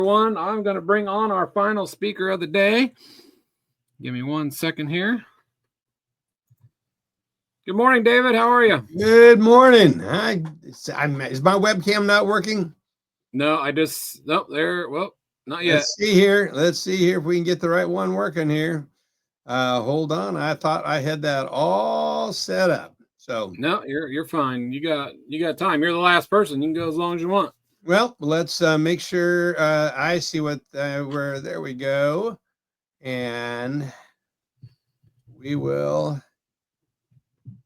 Everyone, I'm going to bring on our final speaker of the day. Give me 1 second here. Good morning, David. How are you? Good morning. Is my webcam not working? No, there. Well, not yet. Let's see here if we can get the right one working here. Hold on. I thought I had that all set up. So no, you're fine. You got time. You're the last person. You can go as long as you want. Well, let's make sure I see what where. There we go, and we will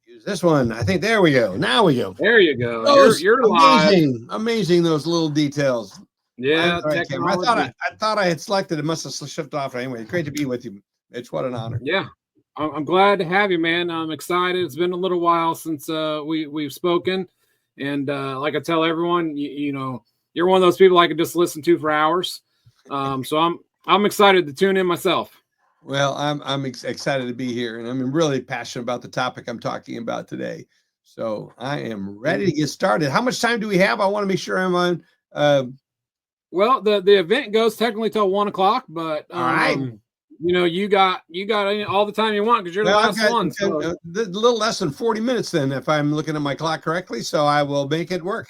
use this one. I think there we go. Now we go. There you go. Those You're amazing, live. amazing. Those little details. Yeah, Right, I thought I had selected it. Must have shifted off anyway. Great to be with you, Mitch. What an honor. Yeah, I'm glad to have you, man. I'm excited. It's been a little while since we've spoken, and like I tell everyone, you know, you're one of those people I could just listen to for hours. So I'm excited to tune in myself. Well, I'm excited to be here, and I'm really passionate about the topic I'm talking about today. So I am ready to get started. How much time do we have? I want to make sure I'm on. Well, the event goes technically till 1 o'clock, but all right. You know, you got all the time you want because you're the last one. So. A little less than 40 minutes then, if I'm looking at my clock correctly. So I will make it work.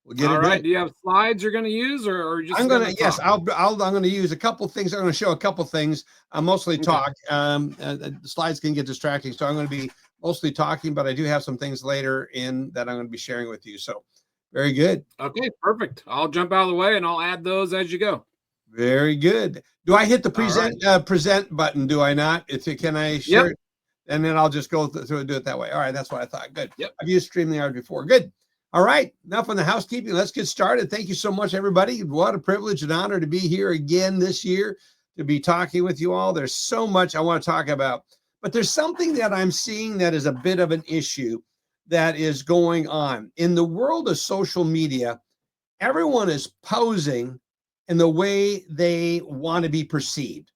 We'll get all it right. done. Do you have slides you're going to use, or just? I'm going to use a couple things. I'm going to show a couple things. I mostly talk. The slides can get distracting, so I'm going to be mostly talking. But I do have some things later in that I'm going to be sharing with you. So very good. Okay, perfect. I'll jump out of the way and I'll add those as you go. Very good. Do I hit the present button? Do I not? Can I share it? And then I'll just go through and do it that way. All right, that's what I thought. Good. Yep. I've used StreamYard before. Good. All right. Enough on the housekeeping. Let's get started. Thank you so much, everybody. What a privilege and honor to be here again this year, to be talking with you all. There's so much I want to talk about, but there's something that I'm seeing that is a bit of an issue that is going on in the world of social media. Everyone is posing in the way they want to be perceived,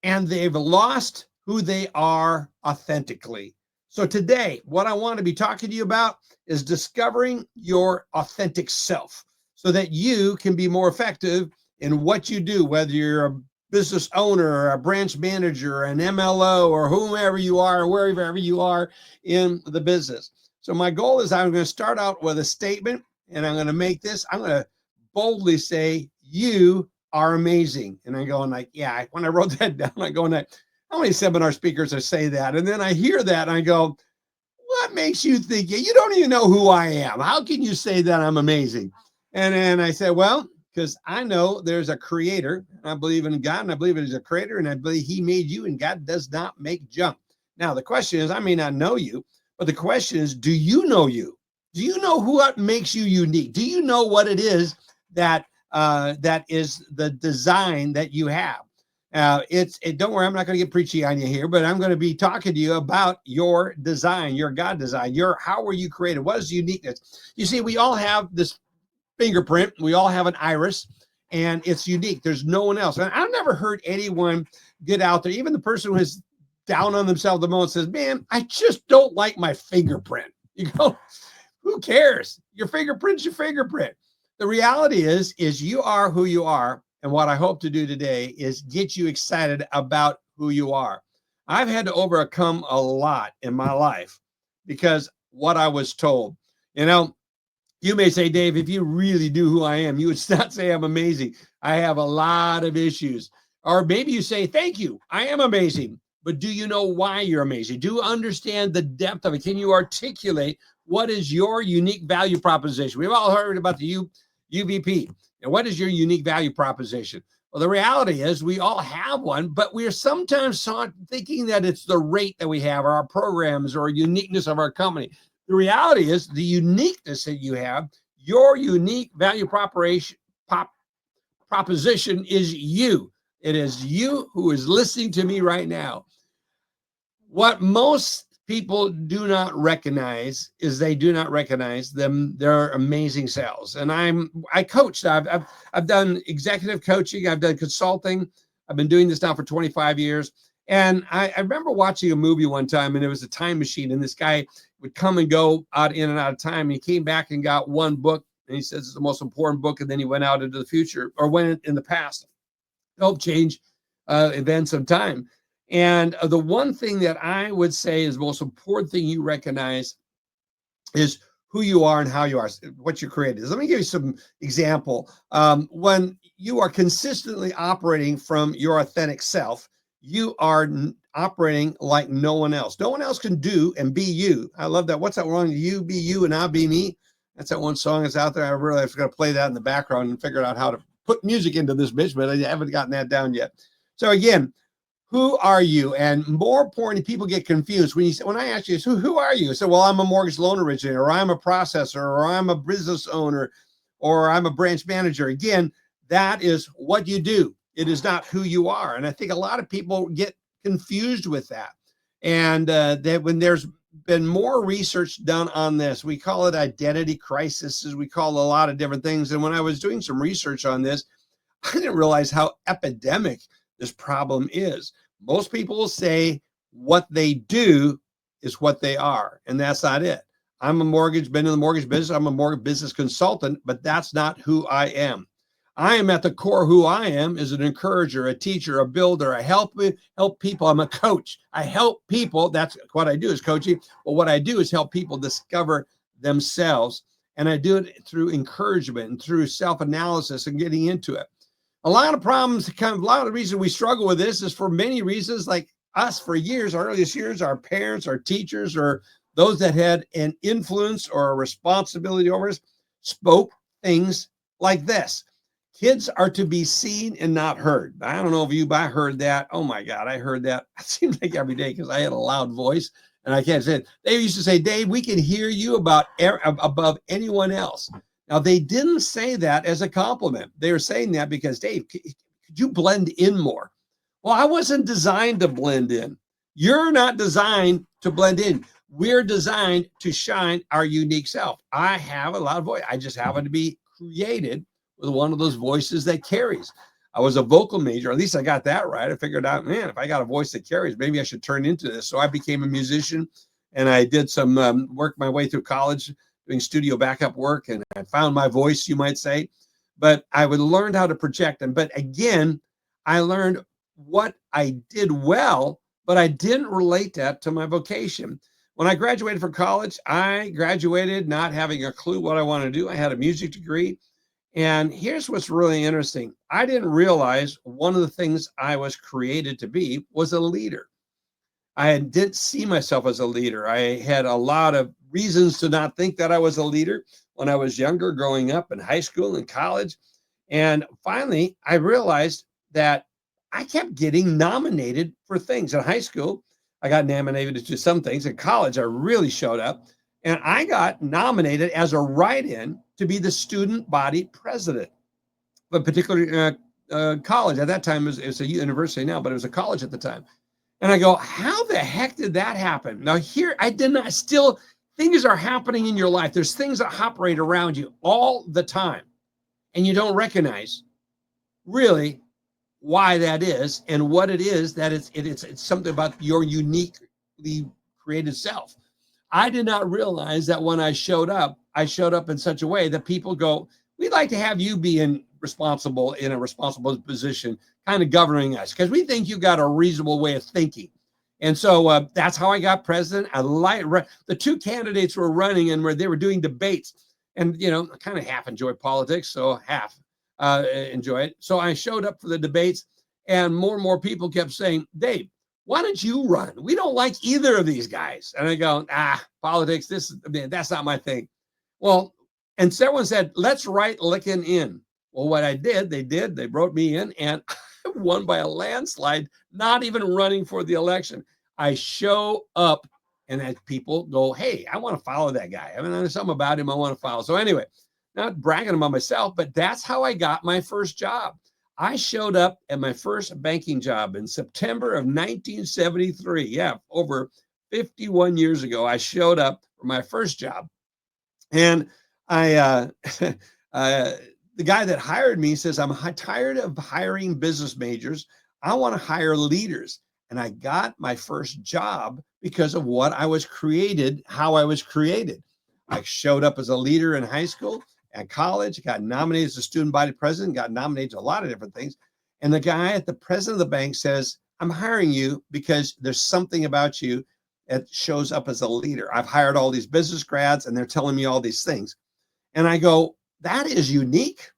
and they've lost who they are authentically. So today, what I want to be talking to you about is discovering your authentic self so that you can be more effective in what you do, whether you're a business owner or a branch manager or an MLO or whomever you are, or wherever you are in the business. So my goal is I'm going to start out with a statement, and I'm going to make this. I'm going to boldly say, you are amazing. And I'm going like, yeah, when I wrote that down, I'm going like, how many seminar speakers I say that? And then I hear that and I go, what makes you think you don't even know who I am? How can you say that I'm amazing? And then I said, well, because I know there's a creator. I believe in God, and I believe there's a creator, and I believe he made you, and God does not make junk. Now, the question is, I may not know you, but the question is, do you know you? Do you know what makes you unique? Do you know what it is that is the design that you have? Don't worry, I'm not going to get preachy on you here, but I'm going to be talking to you about your design, your God design, how were you created? What is uniqueness? You see, we all have this fingerprint. We all have an iris, and it's unique. There's no one else. And I've never heard anyone get out there, even the person who is down on themselves the most, says, man, I just don't like my fingerprint. You go, who cares? Your fingerprint's your fingerprint. The reality is you are who you are. And what I hope to do today is get you excited about who you are. I've had to overcome a lot in my life because what I was told. You know, you may say, Dave, if you really knew who I am, you would not say I'm amazing. I have a lot of issues. Or maybe you say, thank you, I am amazing. But do you know why you're amazing? Do you understand the depth of it? Can you articulate what is your unique value proposition? We've all heard about the UVP. And what is your unique value proposition? Well, the reality is we all have one, but we are sometimes thinking that it's the rate that we have, or our programs, or uniqueness of our company. The reality is the uniqueness that you have, your unique value proposition is you. It is you who is listening to me right now. What most people do not recognize is they do not recognize their amazing selves. And I coached. I've done executive coaching. I've done consulting. I've been doing this now for 25 years. And I remember watching a movie one time, and it was a time machine, and this guy would come and go in and out of time. He came back and got one book And he says it's the most important book. And then he went out into the future, or went in the past, helped change events of time. And the one thing that I would say is the most important thing you recognize is who you are and how you are, what you created. Let me give you some example. When you are consistently operating from your authentic self, you are operating like no one else. No one else can do and be you. I love that. What's that wrong? You be you and I'll be me. That's that one song that's out there. I really have to play that in the background and figure out how to put music into this bitch, but I haven't gotten that down yet. So again, who are you? And more importantly, people get confused when I ask you, who are you? So, well, I'm a mortgage loan originator, or I'm a processor, or I'm a business owner, or I'm a branch manager. Again, that is what you do. It is not who you are. And I think a lot of people get confused with that. And that when there's been more research done on this, we call it identity crisis, we call a lot of different things. And when I was doing some research on this, I didn't realize how epidemic this problem is. Most people will say what they do is what they are, and that's not it. Been in the mortgage business. I'm a mortgage business consultant, but that's not who I am. I am at the core who I am is an encourager, a teacher, a builder. I help people. I'm a coach. I help people. That's what I do is coaching. But what I do is help people discover themselves, and I do it through encouragement and through self-analysis and getting into it. A lot of problems, a lot of the reason we struggle with this is for many reasons, like us for years, our earliest years, our parents, our teachers, or those that had an influence or a responsibility over us spoke things like this. Kids are to be seen and not heard. I don't know if you, but I heard that. Oh my God, I heard that. It seems like every day because I had a loud voice and I can't say it. They used to say, Dave, we can hear you above anyone else. Now, they didn't say that as a compliment. They were saying that because, Dave, could you blend in more? Well, I wasn't designed to blend in. You're not designed to blend in. We're designed to shine our unique self. I have a loud voice. I just happen to be created with one of those voices that carries. I was a vocal major. At least I got that right. I figured out, man, if I got a voice that carries, maybe I should turn into this. So I became a musician, and I did some work my way through college, doing studio backup work, and I found my voice, you might say. But I would learn how to project them. But again, I learned what I did well, but I didn't relate that to my vocation. When I graduated from college, I graduated not having a clue what I wanted to do. I had a music degree. And here's what's really interesting. I didn't realize one of the things I was created to be was a leader. I didn't see myself as a leader. I had a lot of reasons to not think that I was a leader when I was younger, growing up in high school and college. And finally, I realized that I kept getting nominated for things. In high school, I got nominated to some things. In college, I really showed up. And I got nominated as a write-in to be the student body president, but particularly college. At that time, it's a university now, but it was a college at the time. And I go, how the heck did that happen? Now here, I did not still, things are happening in your life. There's things that operate around you all the time. And you don't recognize really why that is and what it is that it's something about your uniquely created self. I did not realize that when I showed up in such a way that people go, we'd like to have you be in a responsible position, kind of governing us, because we think you got a reasonable way of thinking. And so that's how I got president. The two candidates were running and they were doing debates, and I kind of half enjoy politics, so half enjoy it. So I showed up for the debates, and more people kept saying, Dave, why don't you run? We don't like either of these guys. And I go, politics, that's not my thing. Well, and someone said, let's write Lykken in. Well, what I did, they wrote me in, and I won by a landslide, not even running for the election. I show up, and as people go, hey, I want to follow that guy. I mean, there's something about him I want to follow. So anyway, not bragging about myself, but that's how I got my first job. I showed up at my first banking job in September of 1973. Yeah, over 51 years ago, I showed up for my first job. And the guy that hired me says, I'm tired of hiring business majors. I want to hire leaders. And I got my first job because of what I was created, how I was created. I showed up as a leader in high school. at college, got nominated as a student body president, got nominated to a lot of different things. And the guy at the president of the bank says, I'm hiring you because there's something about you that shows up as a leader. I've hired all these business grads and they're telling me all these things. And I go, that is unique.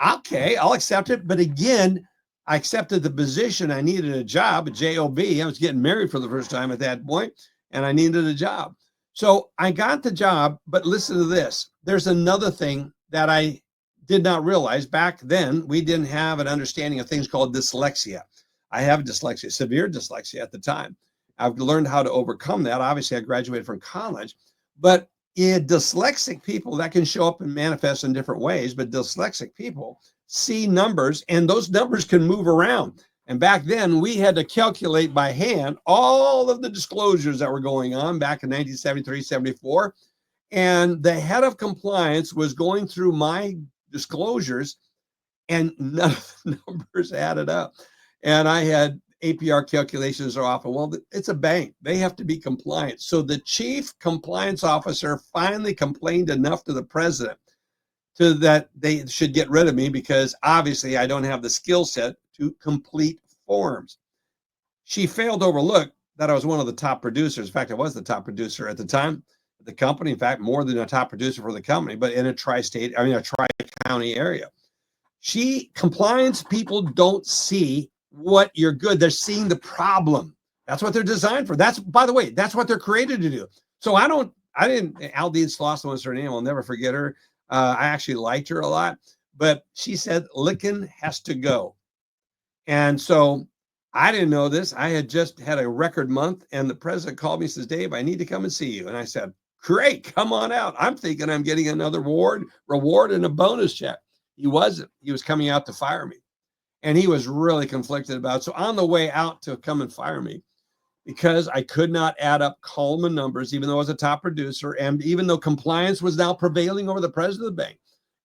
Okay, I'll accept it. But again, I accepted the position. I needed a job, a job. I was getting married for the first time at that point, and I needed a job. So I got the job, but listen to this. There's another thing that I did not realize. Back then, we didn't have an understanding of things called dyslexia. I have dyslexia, severe dyslexia at the time. I've learned how to overcome that. Obviously, I graduated from college, but dyslexic people, that can show up and manifest in different ways, but dyslexic people see numbers and those numbers can move around. And back then we had to calculate by hand all of the disclosures that were going on back in 1973, 74. And the head of compliance was going through my disclosures and none of the numbers added up. And I had APR calculations are off. Well, it's a bank. They have to be compliant. So the chief compliance officer finally complained enough to the president to that they should get rid of me because obviously I don't have the skill set to complete forms. She failed to overlook that I was one of the top producers. In fact, I was the top producer at the time at the company. In fact, more than a top producer for the company, but in a tri-county area. Compliance people don't see what you're good. They're seeing the problem. That's what they're designed for. That's, by the way, that's what they're created to do. So I didn't, Aldine Slauson was her name. I'll never forget her. I actually liked her a lot, but she said, Lykken has to go. And so I didn't know this. I had just had a record month and the president called me and says, Dave, I need to come and see you. And I said, great, come on out. I'm thinking I'm getting another reward and a bonus check. He wasn't. He was coming out to fire me. And he was really conflicted about it. So on the way out to come and fire me, because I could not add up column numbers, even though I was a top producer, and even though compliance was now prevailing over the president of the bank,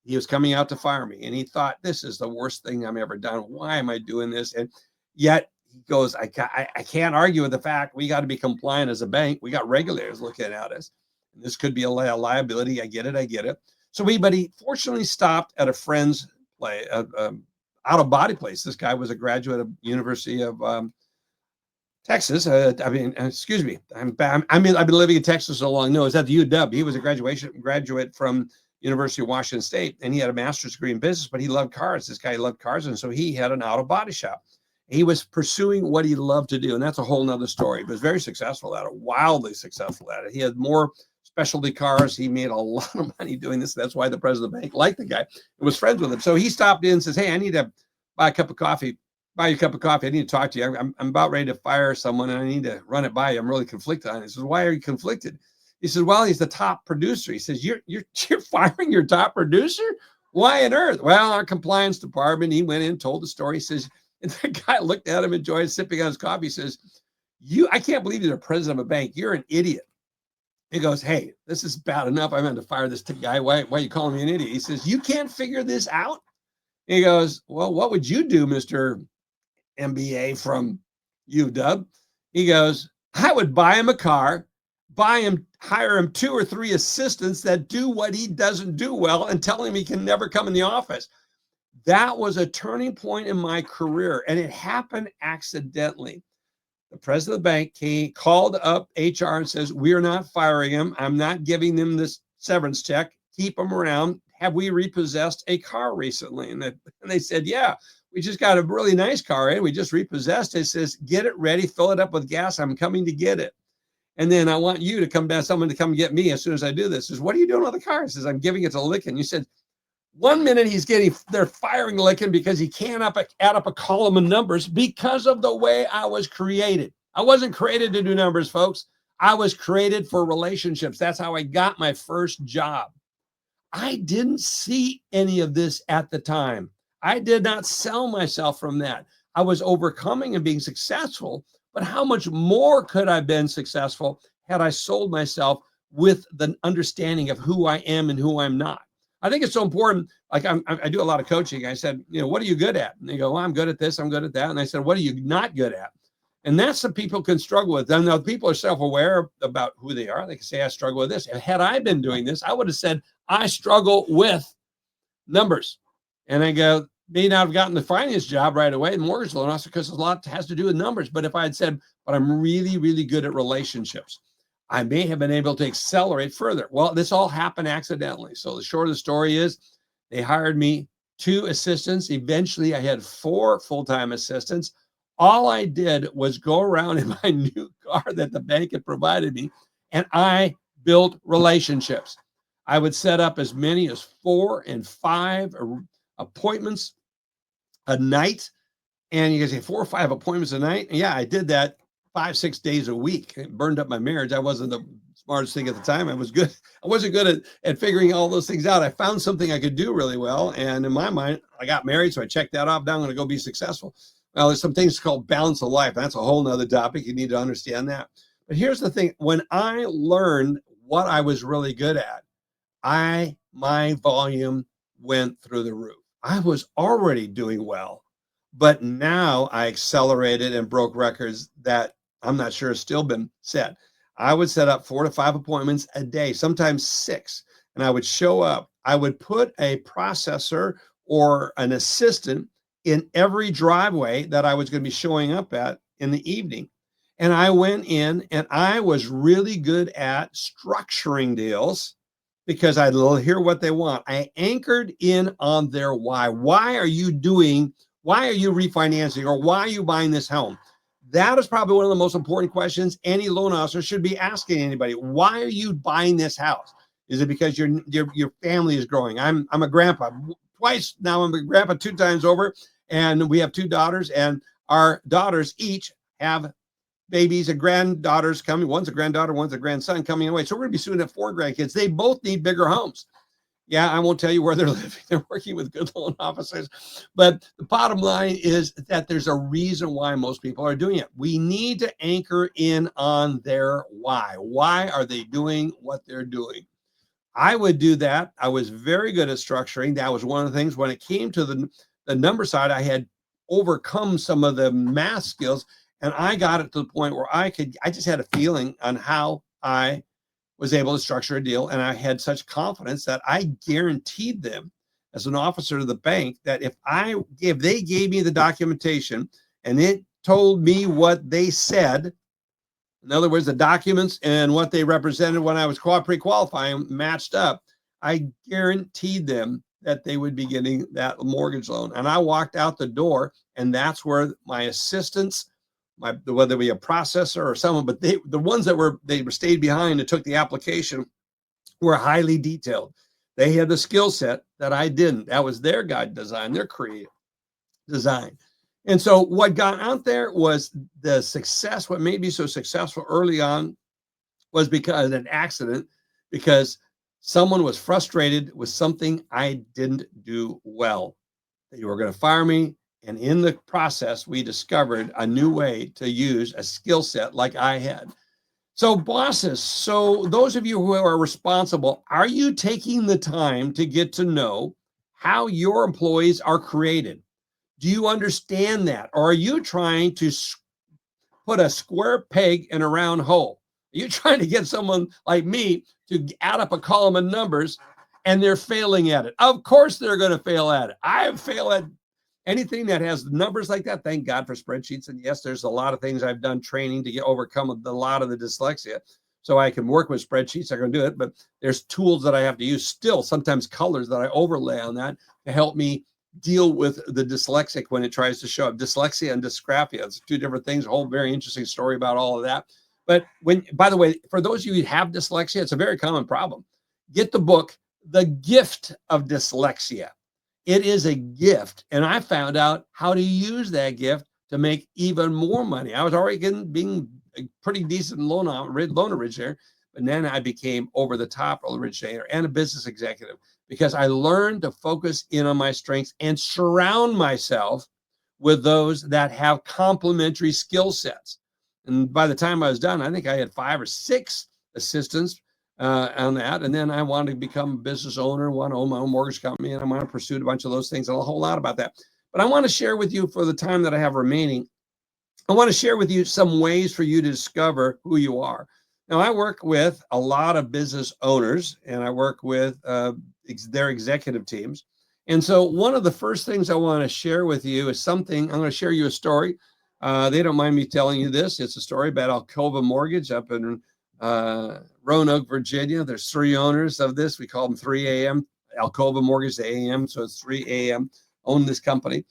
he was coming out to fire me. And he thought, this is the worst thing I've ever done. Why am I doing this? And yet he goes, I can't argue with the fact we got to be compliant as a bank. We got regulators looking at us. And this could be a liability. I get it. So he fortunately stopped at a friend's out-of-body place. This guy was a graduate of University of Texas. I've been living in Texas so long. No, it's at the UW. He was a graduate from University of Washington State, and he had a master's degree in business, but he loved cars. This guy loved cars, and so he had an auto-body shop. He was pursuing what he loved to do, and that's a whole nother story. He was very successful at it, wildly successful at it. He had more specialty cars. He made a lot of money doing this. That's why the president of the bank liked the guy and was friends with him. So he stopped in and says, hey, I need to buy you a cup of coffee. I need to talk to you. I'm about ready to fire someone and I need to run it by you. I'm really conflicted on it. He says, why are you conflicted? He says, well, he's the top producer. He says, you're firing your top producer? Why on earth? Well, our compliance department, he went in, told the story. He says, and the guy looked at him, enjoyed sipping on his coffee. He says, I can't believe you're the president of a bank. You're an idiot. He goes, hey, this is bad enough. I'm going to fire this guy. Why are you calling me an idiot? He says, you can't figure this out? He goes, well, what would you do, Mr. MBA from UW? He goes, I would buy him a car, hire him 2 or 3 assistants that do what he doesn't do well and tell him he can never come in the office. That was a turning point in my career, and it happened accidentally. The president of the bank called up HR and says, we're not firing him. I'm not giving them this severance check. Keep him around. Have we repossessed a car recently? And they said, yeah, we just got a really nice car in. We just repossessed it. It says, get it ready, fill it up with gas. I'm coming to get it. And then I want you to come down, someone to come get me as soon as I do this. He says, what are you doing with the car? He says, I'm giving it to Lykken. You said, 1 minute they're firing Lykken because he can't add up a column of numbers because of the way I was created. I wasn't created to do numbers, folks. I was created for relationships. That's how I got my first job. I didn't see any of this at the time. I did not sell myself from that. I was overcoming and being successful, but how much more could I have been successful had I sold myself with the understanding of who I am and who I'm not? I think it's so important. Like I do a lot of coaching. I said, what are you good at? And they go, well, I'm good at this. I'm good at that. And I said, what are you not good at? And that's what people can struggle with. And now people are self-aware about who they are. They can say, I struggle with this. And had I been doing this, I would have said, I struggle with numbers. And I go, may not have gotten the finance job right away, the mortgage loan officer, because a lot has to do with numbers. But if I had said, but I'm really, really good at relationships, I may have been able to accelerate further. Well, this all happened accidentally. So the short of the story is they hired me 2 assistants. Eventually I had 4 full-time assistants. All I did was go around in my new car that the bank had provided me, and I built relationships. I would set up as many as 4 and 5 appointments a night. And you can say 4 or 5 appointments a night. And yeah, I did that 5, 6 days a week. It burned up my marriage. I wasn't the smartest thing at the time. I wasn't good at figuring all those things out. I found something I could do really well. And in my mind, I got married. So I checked that off. Now I'm going to go be successful. Well, there's some things called balance of life. That's a whole nother topic. You need to understand that. But here's the thing. When I learned what I was really good at, my volume went through the roof. I was already doing well, but now I accelerated and broke records that I'm not sure have still been set. I would set up 4 to 5 appointments a day, sometimes 6, and I would show up. I would put a processor or an assistant in every driveway that I was going to be showing up at in the evening. And I went in and I was really good at structuring deals because I'd hear what they want. I anchored in on their why. Why are you refinancing, or why are you buying this home? That is probably one of the most important questions any loan officer should be asking anybody. Why are you buying this house? Is it because your family is growing? I'm a grandpa twice now. I'm a grandpa 2 times over, and we have 2 daughters, and our daughters each have babies and granddaughters coming. One's a granddaughter, one's a grandson coming away. So we're going to be soon at 4 grandkids. They both need bigger homes. Yeah, I won't tell you where they're living. They're working with good loan officers. But the bottom line is that there's a reason why most people are doing it. We need to anchor in on their why. Why are they doing what they're doing? I would do that. I was very good at structuring. That was one of the things. When it came to the number side, I had overcome some of the math skills, and I got it to the point where I just had a feeling on how I was able to structure a deal. And I had such confidence that I guaranteed them as an officer of the bank that if they gave me the documentation and it told me what they said, in other words, the documents and what they represented when I was pre-qualifying matched up, I guaranteed them that they would be getting that mortgage loan. And I walked out the door, and that's where my assistants, whether it be a processor or someone, but the ones that they stayed behind and took the application were highly detailed. They had the skill set that I didn't. That was their guide design, their creative design. And so what got out there was the success. What made me so successful early on was because of an accident, because someone was frustrated with something I didn't do well. They were going to fire me. And in the process, we discovered a new way to use a skill set like I had. So bosses, so those of you who are responsible, are you taking the time to get to know how your employees are created? Do you understand that? Or are you trying to put a square peg in a round hole? Are you trying to get someone like me to add up a column of numbers, and they're failing at it? Of course they're going to fail at it. I have failed at anything that has numbers like that. Thank God for spreadsheets. And yes, there's a lot of things I've done training to overcome a lot of the dyslexia, so I can work with spreadsheets. I can do it, but there's tools that I have to use still, sometimes colors that I overlay on that to help me deal with the dyslexic when it tries to show up. Dyslexia and dysgraphia, it's 2 different things. A whole very interesting story about all of that. But by the way, for those of you who have dyslexia, it's a very common problem. Get the book, The Gift of Dyslexia. It is a gift. And I found out how to use that gift to make even more money. I was already being a pretty decent loan originator, but then I became over the top originator and a business executive because I learned to focus in on my strengths and surround myself with those that have complementary skill sets. And by the time I was done, I think I had 5 or 6 assistants on that. And then I wanted to become a business owner, want to own my own mortgage company, and I want to pursue a bunch of those things, and a whole lot about that. But I want to share with you, for the time that I have remaining, I want to share with you some ways for you to discover who you are. Now, I work with a lot of business owners, and I work with their executive teams. And so one of the first things I want to share with you is something. I'm going to share you a story. They don't mind me telling you this. It's a story about Alcova Mortgage up in Roanoke, Virginia. There's 3 owners of this. We call them 3 a.m. Alcova Mortgage, the AM, so it's 3 a.m. own this company.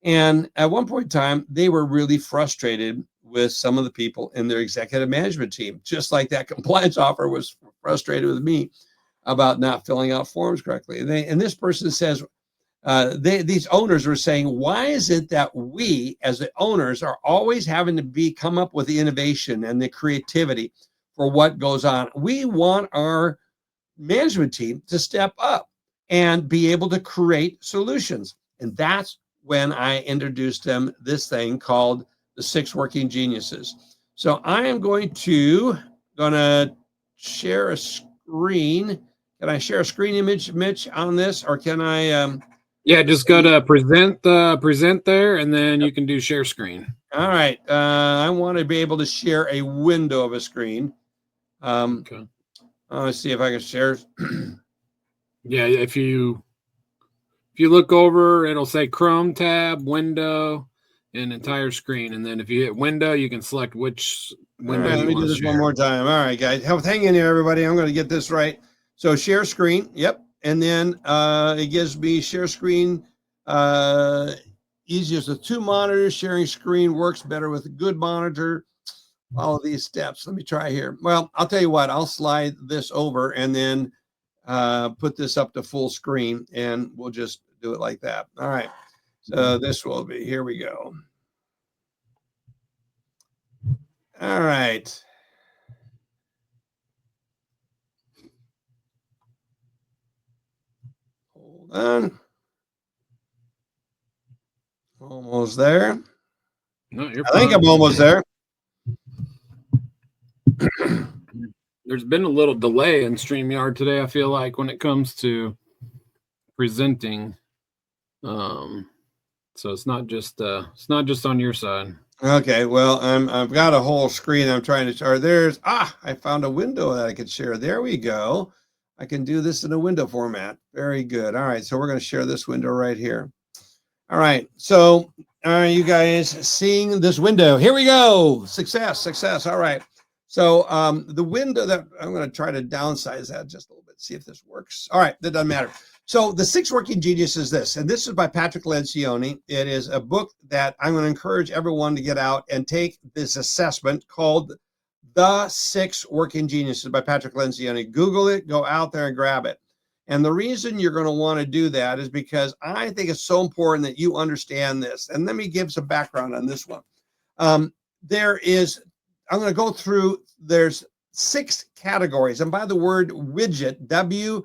And at one point in time, they were really frustrated with some of the people in their executive management team, just like that compliance officer was frustrated with me about not filling out forms correctly. And this person says, these owners were saying, why is it that we as the owners are always having to come up with the innovation and the creativity for what goes on? We want our management team to step up and be able to create solutions. And that's when I introduced them this thing called the 6 Working Geniuses. So I am going to share a screen. Can I share a screen image, Mitch, on this, or can I? Yeah, just go to present there, and then you can do share screen. All right. I want to be able to share a window of a screen. Okay. Let's see if I can share. Yeah, if you look over, it'll say Chrome tab, window, and entire screen. And then if you hit window, you can select which window. Right, let me do this one more time. All right, guys. Hang in here, everybody. I'm going to get this right. So share screen. Yep. And then it gives me share screen. Easiest with 2 monitors. Sharing screen works better with a good monitor. All of these steps. Let me try here. Well, I'll tell you what. I'll slide this over and then put this up to full screen, and we'll just do it like that. All right. So this will be, here we go. All right. Hold on. Almost there. No, I think I'm almost there. There's been a little delay in StreamYard today, I feel like, when it comes to presenting. So it's not just on your side. Okay, well, I've got a whole screen I'm trying to share. I found a window that I could share. There we go. I can do this in a window format. Very good. All right, so we're going to share this window right here. All right, so are you guys seeing this window? Here we go. Success. All right. So the window that I'm going to try to downsize that just a little bit, see if this works. All right, that doesn't matter. So the 6 Working Genius is this, and this is by Patrick Lencioni. It is a book that I'm going to encourage everyone to get out and take this assessment called The 6 Working Geniuses by Patrick Lencioni. Google it, go out there and grab it. And the reason you're going to want to do that is because I think it's so important that you understand this. And let me give some background on this one. I'm going to go through, there's 6 categories. And by the word widget, WIDGET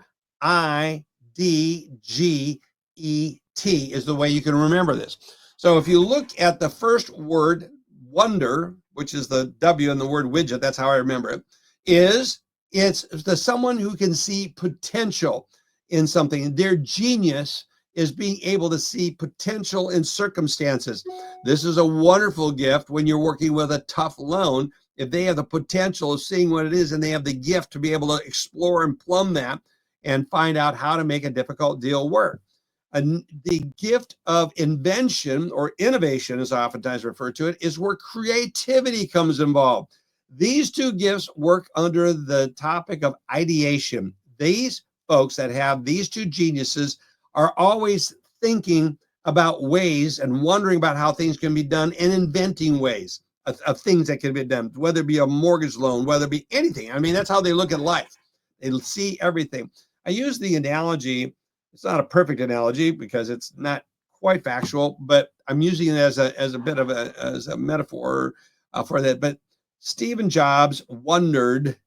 is the way you can remember this. So if you look at the first word, wonder, which is the W in the word widget, that's how I remember it, it's the someone who can see potential in something. Their genius is being able to see potential in circumstances. This is a wonderful gift when you're working with a tough loan. If they have the potential of seeing what it is and they have the gift to be able to explore and plumb that and find out how to make a difficult deal work. The gift of invention or innovation, as I oftentimes refer to it, is where creativity comes involved. These 2 gifts work under the topic of ideation. These folks that have these 2 geniuses are always thinking about ways and wondering about how things can be done and inventing ways of things that can be done, whether it be a mortgage loan, whether it be anything. I mean, that's how they look at life. They see everything. I use the analogy. It's not a perfect analogy because it's not quite factual, but I'm using it as a bit of a metaphor for that. But Stephen Jobs wondered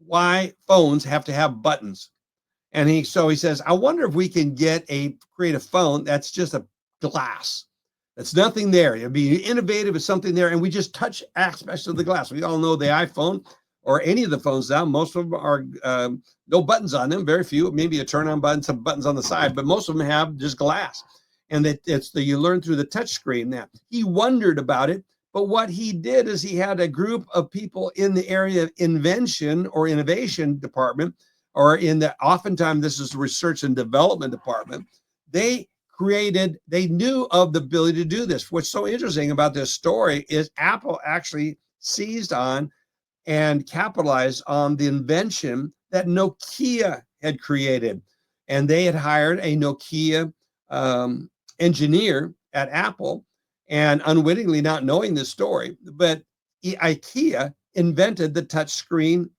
why phones have to have buttons. And he says, I wonder if we can create a phone that's just a glass. That's nothing there. It'd be innovative with something there. And we just touch aspects of the glass. We all know the iPhone or any of the phones now, most of them are no buttons on them, very few, maybe a turn on button, some buttons on the side, but most of them have just glass. And you learn through the touch screen now. He wondered about it, but what he did is he had a group of people in the area of invention or innovation department or oftentimes this is the research and development department. They knew of the ability to do this. What's so interesting about this story is Apple actually seized on and capitalized on the invention that Nokia had created. And they had hired a Nokia engineer at Apple, and unwittingly, not knowing this story, but IKEA invented the touch screen,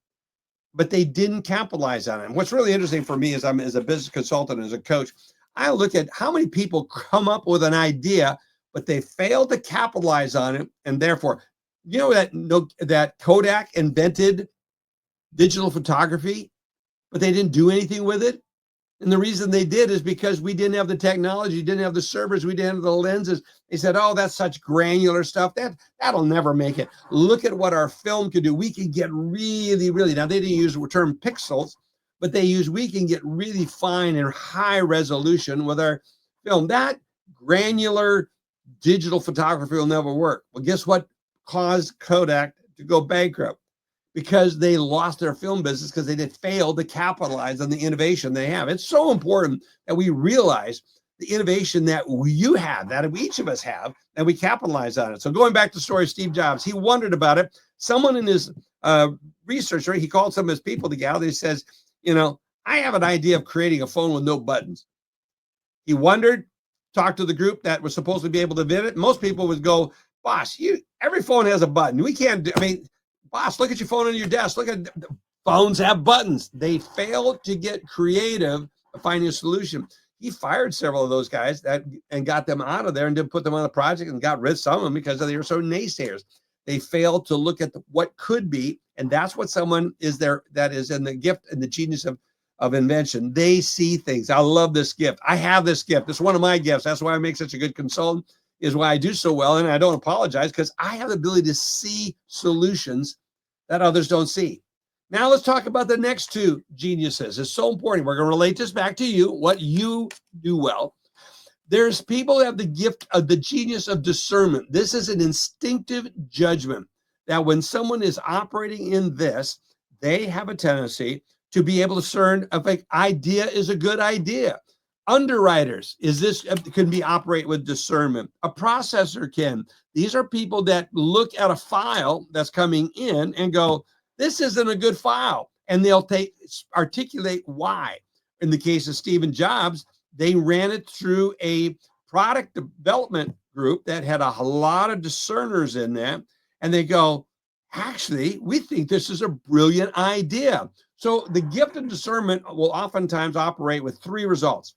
but they didn't capitalize on it. And what's really interesting for me is I'm as a business consultant, as a coach, I look at how many people come up with an idea, but they fail to capitalize on it. And therefore, you know that Kodak invented digital photography, but they didn't do anything with it. And the reason they did is because we didn't have the technology, didn't have the servers, we didn't have the lenses. They said, oh, that's such granular stuff. That'll never make it. Look at what our film could do. We can get really, really, now they didn't use the term pixels, but we can get really fine and high resolution with our film. That granular digital photography will never work. Well, guess what caused Kodak to go bankrupt? Because they lost their film business because they did fail to capitalize on the innovation they have. It's so important that we realize the innovation that you have, that each of us have, and we capitalize on it. So going back to the story of Steve Jobs, he wondered about it. Someone in his research, he called some of his people together. He says, I have an idea of creating a phone with no buttons. He wondered, talked to the group that was supposed to be able to invent it. Most people would go, boss, every phone has a button. We can't do, boss, look at your phone on your desk. Look at phones have buttons. They failed to get creative finding a solution. He fired several of those guys and got them out of there and didn't put them on the project and got rid of some of them because they were so naysayers. They failed to look at what could be, and that's what someone is there that is in the gift and the genius of invention. They see things. I love this gift. I have this gift. It's one of my gifts. That's why I make such a good consultant, is why I do so well, and I don't apologize because I have the ability to see solutions that others don't see. Now let's talk about the next two geniuses. It's so important. We're going to relate this back to you, what you do well. There's people who have the gift of the genius of discernment. This is an instinctive judgment that when someone is operating in this, they have a tendency to be able to discern if an idea is a good idea. Underwriters can operate with discernment. A processor can. These are people that look at a file that's coming in and go, this isn't a good file. And they'll articulate why. In the case of Stephen Jobs, they ran it through a product development group that had a lot of discerners in that. And they go, actually, we think this is a brilliant idea. So the gift of discernment will oftentimes operate with three results.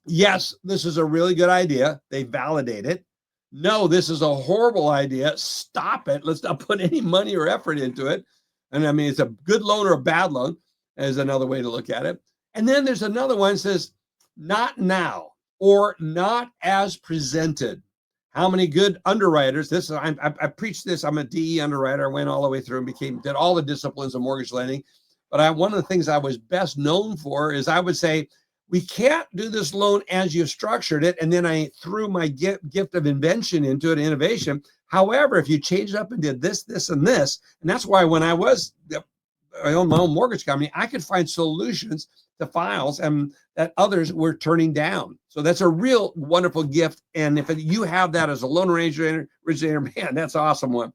Yes, this is a really good idea. They validate it. No, this is a horrible idea. Stop it. Let's not put any money or effort into it. And it's a good loan or a bad loan is another way to look at it. And then there's another one that says, not now or not as presented. How many good underwriters? I preach this. I'm a DE underwriter. I went all the way through and did all the disciplines of mortgage lending. But one of the things I was best known for is I would say, we can't do this loan as you structured it. And then I threw my gift of invention into it, innovation. However, if you changed it up and did this, this, and this, and that's why when I owned my own mortgage company, I could find solutions to files and that others were turning down. So that's a real wonderful gift. And if you have that as a loan originator, man, that's an awesome one.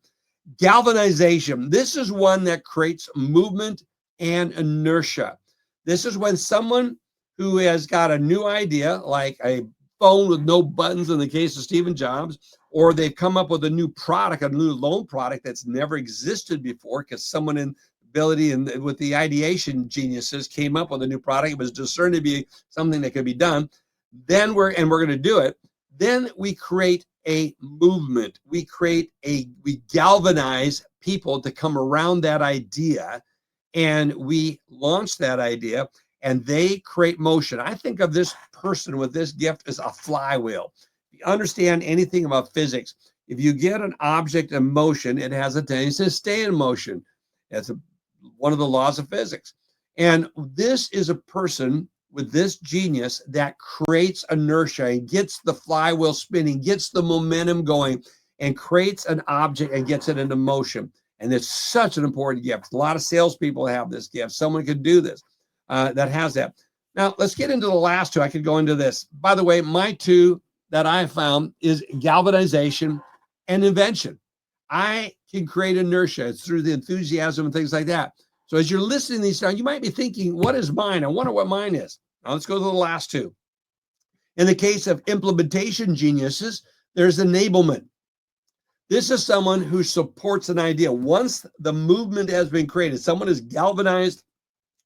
Galvanization. This is one that creates movement and inertia. This is when someone who has got a new idea, like a phone with no buttons in the case of Stephen Jobs, or they've come up with a new product, a new loan product that's never existed before because someone in ability and with the ideation geniuses came up with a new product. It was discerned to be something that could be done. Then we're going to do it. Then we create a movement. We galvanize people to come around that idea, and we launch that idea. And they create motion. I think of this person with this gift as a flywheel. If you understand anything about physics, if you get an object in motion, it has a tendency to stay in motion. That's one of the laws of physics. And this is a person with this genius that creates inertia and gets the flywheel spinning, gets the momentum going, and creates an object and gets it into motion. And it's such an important gift. A lot of salespeople have this gift. Someone could do this. that has that. Now, let's get into the last two. I could go into this. By the way, my two that I found is galvanization and invention. I can create inertia. It's through the enthusiasm and things like that. So as you're listening to these down, you might be thinking, what is mine? I wonder what mine is. Now let's go to the last two. In the case of implementation geniuses, there's enablement. This is someone who supports an idea. Once the movement has been created, someone has galvanized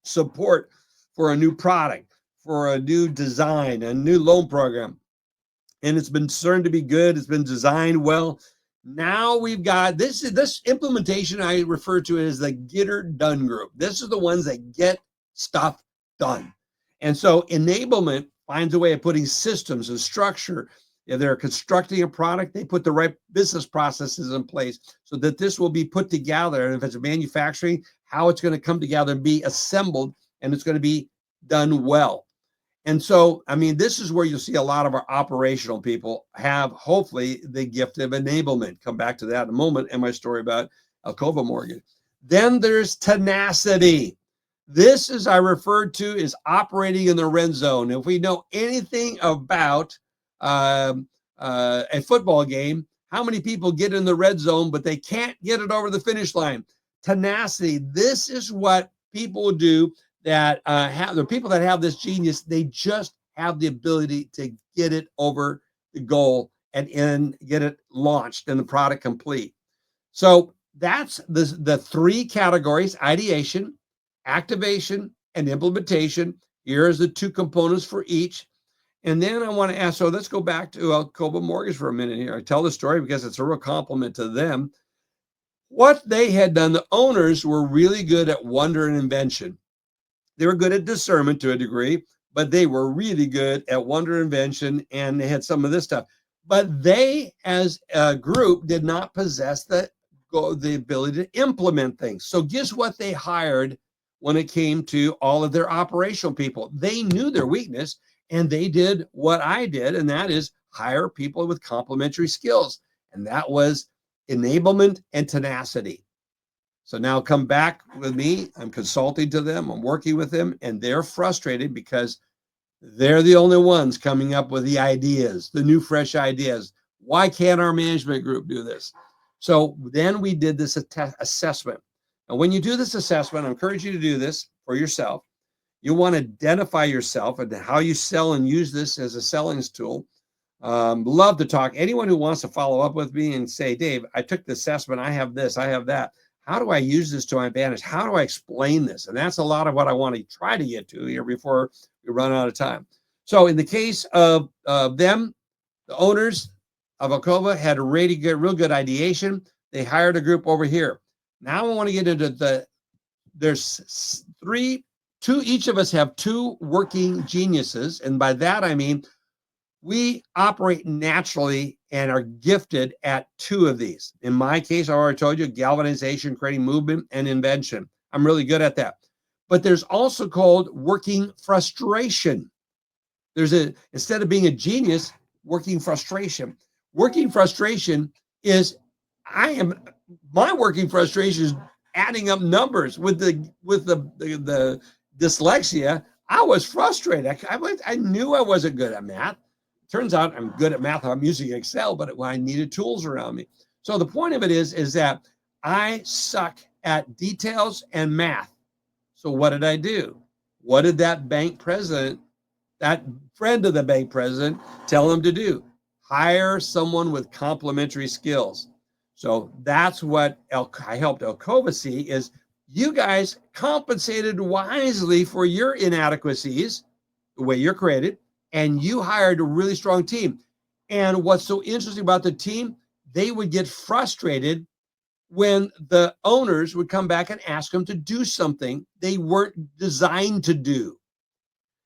support for a new product, for a new design, a new loan program, and it's been discerned to be good, it's been designed well. Now we've got this implementation I refer to as the get her done group. This is the ones that get stuff done. And so enablement finds a way of putting systems and structure. If they're constructing a product, they put the right business processes in place so that this will be put together. And if it's manufacturing, how it's going to come together and be assembled, and it's going to be done well. And so, I mean, this is where you'll see a lot of our operational people have, hopefully, the gift of enablement. Come back to that in a moment in my story about Alcova Mortgage. Then there's tenacity. This, as I referred to, is operating in the red zone. If we know anything about a football game, how many people get in the red zone, but they can't get it over the finish line? Tenacity. This is what people do that the people that have this genius. They just have the ability to get it over the goal and get it launched and the product complete. So that's the three categories: ideation, activation, and implementation. Here's the two components for each. And then I want to ask, so let's go back to Alcova Mortgage for a minute here. I tell the story because it's a real compliment to them. What they had done, the owners were really good at wonder and invention. They were good at discernment to a degree, but they were really good at wonder and invention, and they had some of this stuff. But they, as a group, did not possess the ability to implement things. So guess what they hired when it came to all of their operational people? They knew their weakness, and they did what I did, and that is hire people with complementary skills. And that was enablement and tenacity. So now come back with me. I'm consulting to them. I'm working with them, and they're frustrated because they're the only ones coming up with the ideas, the new, fresh ideas. Why can't our management group do this? So then we did this assessment. And when you do this assessment, I encourage you to do this for yourself. You want to identify yourself and how you sell and use this as a selling tool. Love to talk. Anyone who wants to follow up with me and say, Dave, I took the assessment. I have this, I have that. How do I use this to my advantage? How do I explain this? And that's a lot of what I want to try to get to here before we run out of time. So in the case of them, the owners of Alcova had a real good ideation. They hired a group over here. Now I want to get into there's each of us have two working geniuses. And by that, I mean, we operate naturally and are gifted at two of these. In my case, I already told you, galvanization, creating movement, and invention. I'm really good at that. But there's also called working frustration. Instead of being a genius, working frustration. Working frustration is, my working frustration is adding up numbers with the dyslexia. I was frustrated. I knew I wasn't good at math. Turns out I'm good at math. I'm using Excel, but I needed tools around me. So the point of it is that I suck at details and math. So what did I do? What did that bank president, that friend of the bank president, tell him to do? Hire someone with complementary skills. So that's what I helped Alcova see, is you guys compensated wisely for your inadequacies, the way you're created, and you hired a really strong team. And what's so interesting about the team, they would get frustrated when the owners would come back and ask them to do something they weren't designed to do.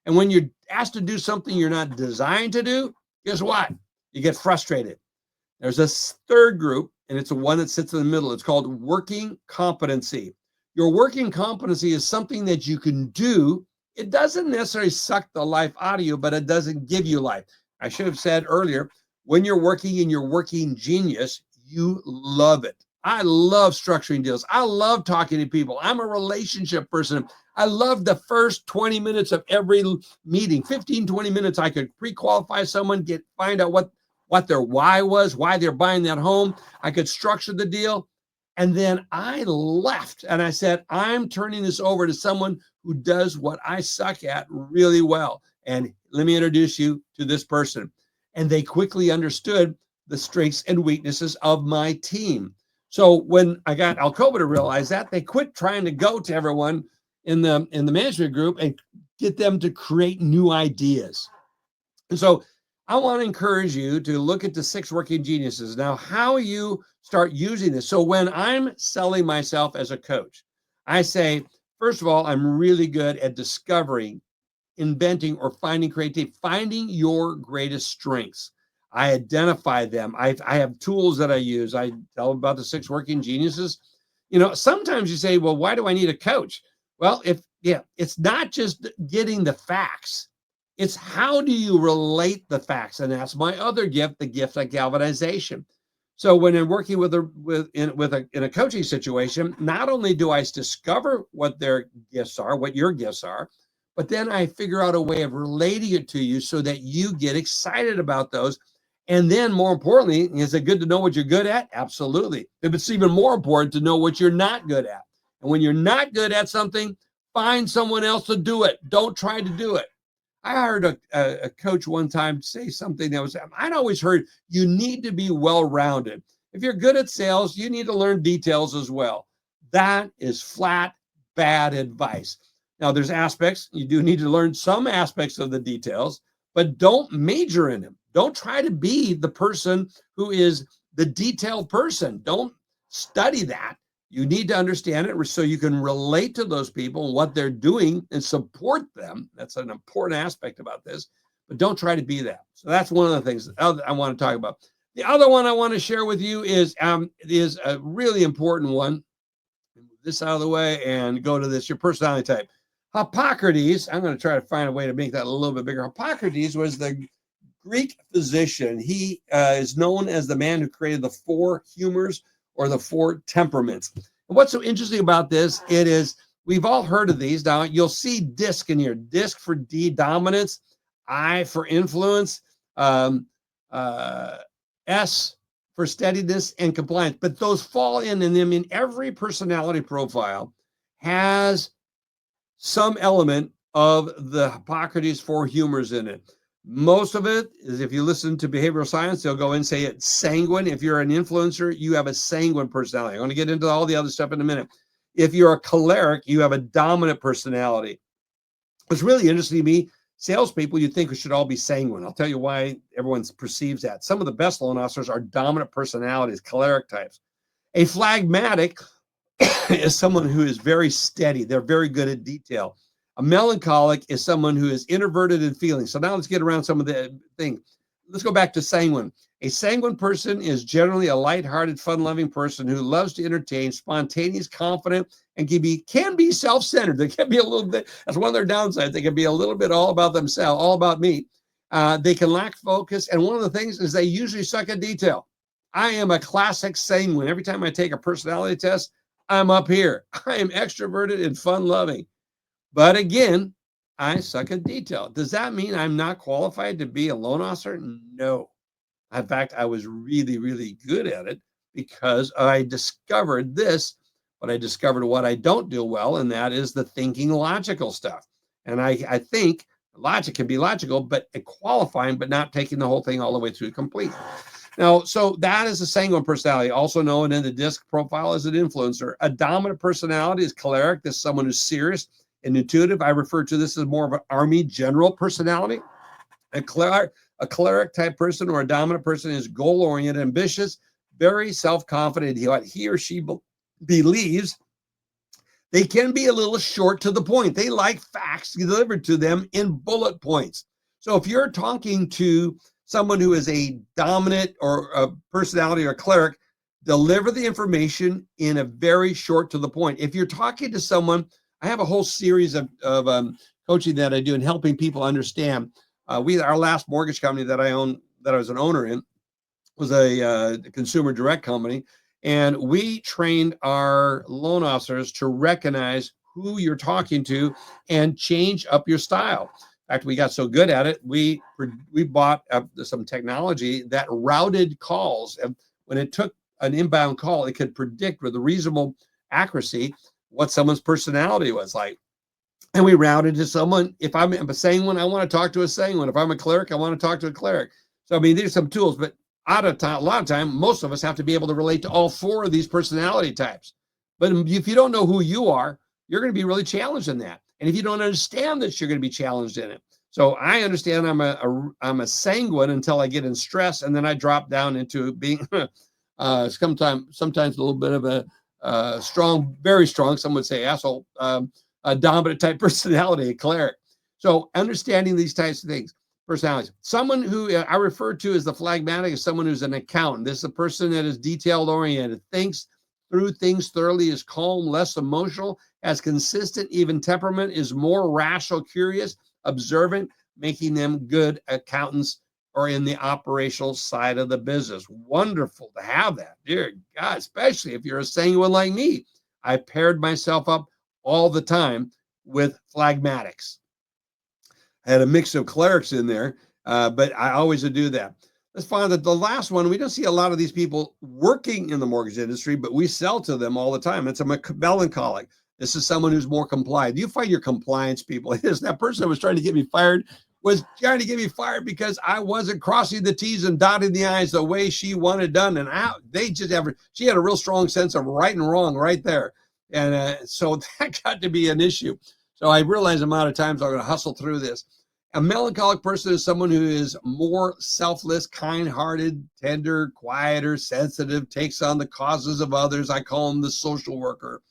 And when you're asked to do something you're not designed to do, guess what? You get frustrated. There's a third group, and it's the one that sits in the middle. It's called working competency. Your working competency is something that you can do. It doesn't necessarily suck the life out of you, but it doesn't give you life. I should have said earlier, when you're working in your working genius, you love it. I love structuring deals. I love talking to people. I'm a relationship person. I loved the first 20 minutes of every meeting, 15, 20 minutes. I could pre-qualify someone, find out what their why was, why they're buying that home. I could structure the deal. And then I left and I said, I'm turning this over to someone who does what I suck at really well. And let me introduce you to this person. And they quickly understood the strengths and weaknesses of my team. So when I got Alcoa to realize that, they quit trying to go to everyone in the management group and get them to create new ideas. And so I want to encourage you to look at the 6 working geniuses. Now, how you start using this. So when I'm selling myself as a coach, I say, first of all, I'm really good at discovering, inventing, or finding creativity, finding your greatest strengths. I identify them. I have tools that I use. I tell them about the 6 working geniuses. Sometimes you say, well, why do I need a coach? Well, it's not just getting the facts. It's how do you relate the facts? And that's my other gift, the gift of galvanization. So when I'm working in a coaching situation, not only do I discover what their gifts are, what your gifts are, but then I figure out a way of relating it to you so that you get excited about those. And then more importantly, is it good to know what you're good at? Absolutely. But it's even more important to know what you're not good at. And when you're not good at something, find someone else to do it. Don't try to do it. I heard a coach one time say something I'd always heard, you need to be well-rounded. If you're good at sales, you need to learn details as well. That is flat, bad advice. Now, there's aspects, you do need to learn some aspects of the details, but don't major in them. Don't try to be the person who is the detailed person. Don't study that. You need to understand it so you can relate to those people and what they're doing and support them. That's an important aspect about this, but don't try to be that. So that's one of the things I want to talk about. The other one I want to share with you is a really important one. Move this out of the way and go to this, your personality type. Hippocrates, I'm going to try to find a way to make that a little bit bigger. Hippocrates was the Greek physician. He is known as the man who created the 4 humors or the 4 temperaments. And what's so interesting about this, it is, we've all heard of these. Now, you'll see DISC in here. DISC for D, dominance, I for influence, S for steadiness and compliance. But those fall in, and them in every personality profile has some element of the Hippocrates 4 humors in it. Most of it is, if you listen to behavioral science, they'll go and say it's sanguine. If you're an influencer, you have a sanguine personality. I'm going to get into all the other stuff in a minute. If you're a choleric, you have a dominant personality. It's really interesting to me. Salespeople, you think we should all be sanguine. I'll tell you why everyone perceives that. Some of the best loan officers are dominant personalities, choleric types. A phlegmatic is someone who is very steady. They're very good at detail. A melancholic is someone who is introverted in feeling. So now let's get around some of the things. Let's go back to sanguine. A sanguine person is generally a lighthearted, fun-loving person who loves to entertain, spontaneous, confident, and can be self-centered. They can be a little bit, that's one of their downsides. They can be a little bit all about themselves, all about me. They can lack focus. And one of the things is they usually suck at detail. I am a classic sanguine. Every time I take a personality test, I'm up here. I am extroverted and fun-loving. But again, I suck at detail. Does that mean I'm not qualified to be a loan officer? No. In fact, I was really, really good at it because I discovered this, but I discovered what I don't do well, and that is the thinking logical stuff. And I think logic can be logical, but qualifying, but not taking the whole thing all the way through complete. Now, so that is a sanguine personality, also known in the DISC profile as an influencer. A dominant personality is choleric. This is someone who's serious and intuitive. I refer to this as more of an army general personality. A choleric type person or a dominant person is goal-oriented, ambitious, very self-confident in what he or she believes. They can be a little short to the point. They like facts delivered to them in bullet points. So if you're talking to someone who is a dominant or a personality or a cleric, deliver the information in a very short to the point. If you're talking to someone, I have a whole series of coaching that I do and helping people understand. Our last mortgage company that I was an owner in, was a consumer direct company, and we trained our loan officers to recognize who you're talking to and change up your style. In fact, we got so good at it, we bought some technology that routed calls. And when it took an inbound call, it could predict with a reasonable accuracy what someone's personality was like. And we routed to someone. If I'm a sanguine, I want to talk to a sanguine. If I'm a cleric, I want to talk to a cleric. So, I mean, these are some tools, but a lot of time, most of us have to be able to relate to all four of these personality types. But if you don't know who you are, you're going to be really challenged in that. And if you don't understand this, you're going to be challenged in it. So I understand I'm a sanguine until I get in stress, and then I drop down into being sometimes a little bit of a strong, very strong, some would say asshole, a dominant type personality, a cleric. So understanding these types of things, personalities. Someone who I refer to as the phlegmatic is someone who's an accountant. This is a person that is detailed oriented, thinks through things thoroughly, is calm, less emotional, has consistent, even temperament, is more rational, curious, observant, making them good accountants or in the operational side of the business. Wonderful to have that, dear God, especially if you're a sanguine like me. I paired myself up all the time with phlegmatics. I had a mix of clerics in there, but I always do that. Let's find that the last one, we don't see a lot of these people working in the mortgage industry, but we sell to them all the time. It's a melancholic. This is someone who's more compliant. Do you find your compliance people? Is that person that was trying to get me fired was trying to get me fired because I wasn't crossing the T's and dotting the I's the way she wanted done. And she had a real strong sense of right and wrong right there. And so that got to be an issue. So I realized the amount of times I'm going to hustle through this. A melancholic person is someone who is more selfless, kind-hearted, tender, quieter, sensitive, takes on the causes of others. I call them the social worker.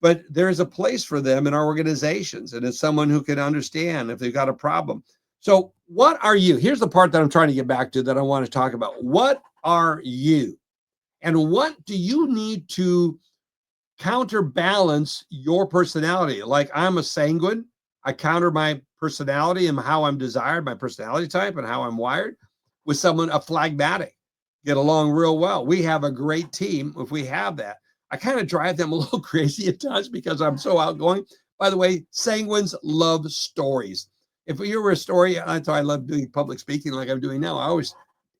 But there's a place for them in our organizations, and it's someone who can understand if they've got a problem. So what are you? Here's the part that I'm trying to get back to that I want to talk about. What are you? And what do you need to counterbalance your personality? Like I'm a sanguine. I counter my personality and how I'm desired, my personality type and how I'm wired with someone, a phlegmatic. Get along real well. We have a great team if we have that. I kind of drive them a little crazy at times because I'm so outgoing. By the way, sanguines love stories. If you were a story, that's why I love doing public speaking like I'm doing now. I always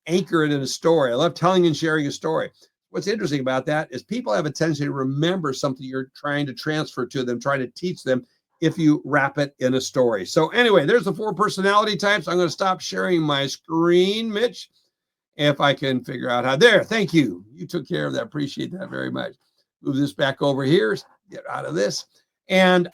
anchor it in a story. I love telling and sharing a story. What's interesting about that is people have a tendency to remember something you're trying to transfer to them, trying to teach them if you wrap it in a story. So anyway, there's the 4 personality types. I'm going to stop sharing my screen, Mitch, if I can figure out how. There, thank you. You took care of that. Appreciate that very much. Move this back over here, get out of this. And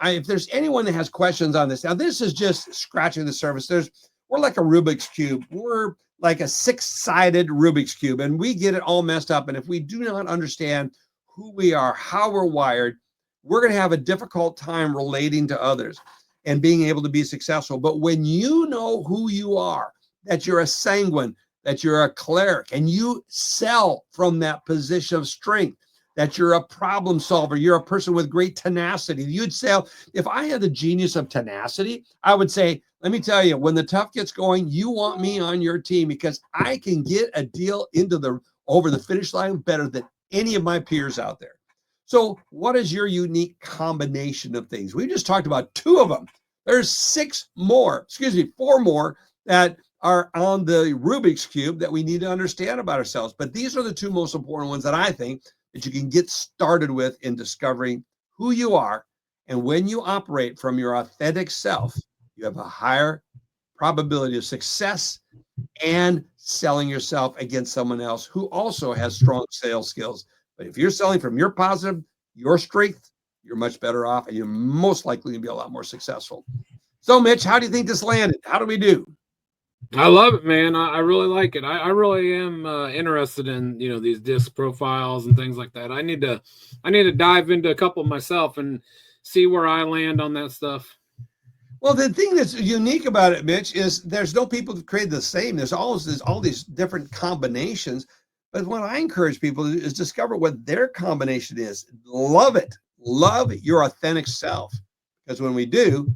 if there's anyone that has questions on this, now this is just scratching the surface. We're like a Rubik's Cube. We're like a 6-sided Rubik's Cube, and we get it all messed up. And if we do not understand who we are, how we're wired, we're going to have a difficult time relating to others and being able to be successful. But when you know who you are, that you're a sanguine, that you're a cleric, and you sell from that position of strength, that you're a problem solver, you're a person with great tenacity. You'd say, if I had the genius of tenacity, I would say, let me tell you, when the tough gets going, you want me on your team because I can get a deal over the finish line better than any of my peers out there. So what is your unique combination of things? We just talked about 2 of them. There's 4 more that are on the Rubik's Cube that we need to understand about ourselves. But these are the 2 most important ones that I think that you can get started with in discovering who you are. And when you operate from your authentic self, you have a higher probability of success and selling yourself against someone else who also has strong sales skills. But if you're selling from your positive, your strength, you're much better off and you're most likely to be a lot more successful. So, Mitch, how do you think this landed? How do we do? I love it, man. I really like it. I really am interested in these disc profiles and things like that. I need to dive into a couple myself and see where I land on that stuff. Well, the thing that's unique about it, Mitch, is there's no people that create the same. There's all these different combinations. But what I encourage people to do is discover what their combination is. Love it. Love your authentic self. Because when we do,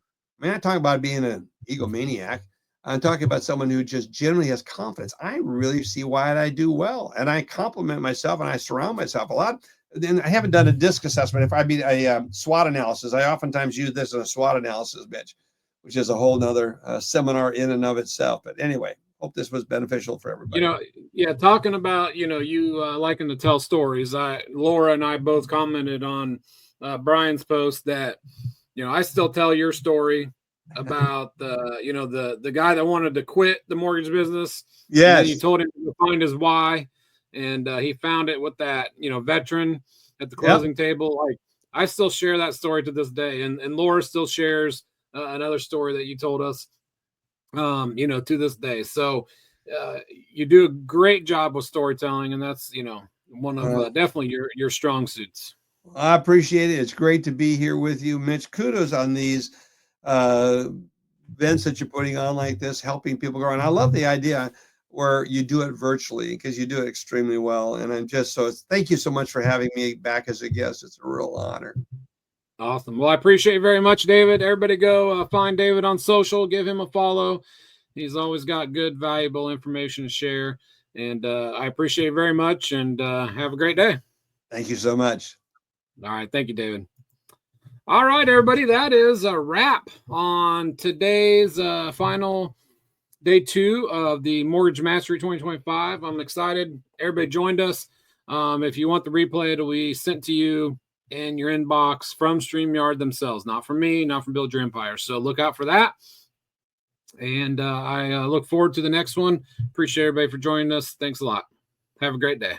I talk about being an egomaniac. I'm talking about someone who just generally has confidence. I really see why I do well. And I compliment myself and I surround myself a lot. then I haven't done a DISC assessment. If I mean a SWOT analysis, I oftentimes use this in a SWOT analysis, Mitch, which is a whole nother seminar in and of itself. But anyway, hope this was beneficial for everybody. Yeah, talking about, you liking to tell stories. Laura and I both commented on Brian's post that, I still tell your story about the guy that wanted to quit the mortgage business. Yes. And then you told him to find his why. And he found it with that, veteran at the closing table. Like, I still share that story to this day. And Laura still shares another story that you told us, to this day. So you do a great job with storytelling, and that's, one of definitely your strong suits. I appreciate it. It's great to be here with you, Mitch. Kudos on these events that you're putting on like this, helping people grow. And I love the idea where you do it virtually, because you do it extremely well. And I'm just thank you so much for having me back as a guest. It's a real honor. Awesome. Well, I appreciate it very much, David. Everybody go find David on social, give him a follow. He's always got good, valuable information to share. And I appreciate it very much, and have a great day. Thank you so much. All right. Thank you, David. All right, everybody. That is a wrap on today's final day 2 of the Mortgage Mastery 2025. I'm excited. Everybody joined us. If you want the replay, it'll be sent to you in your inbox from StreamYard themselves, not from me, not from Build Your Empire. So look out for that. And I look forward to the next one. Appreciate everybody for joining us. Thanks a lot. Have a great day.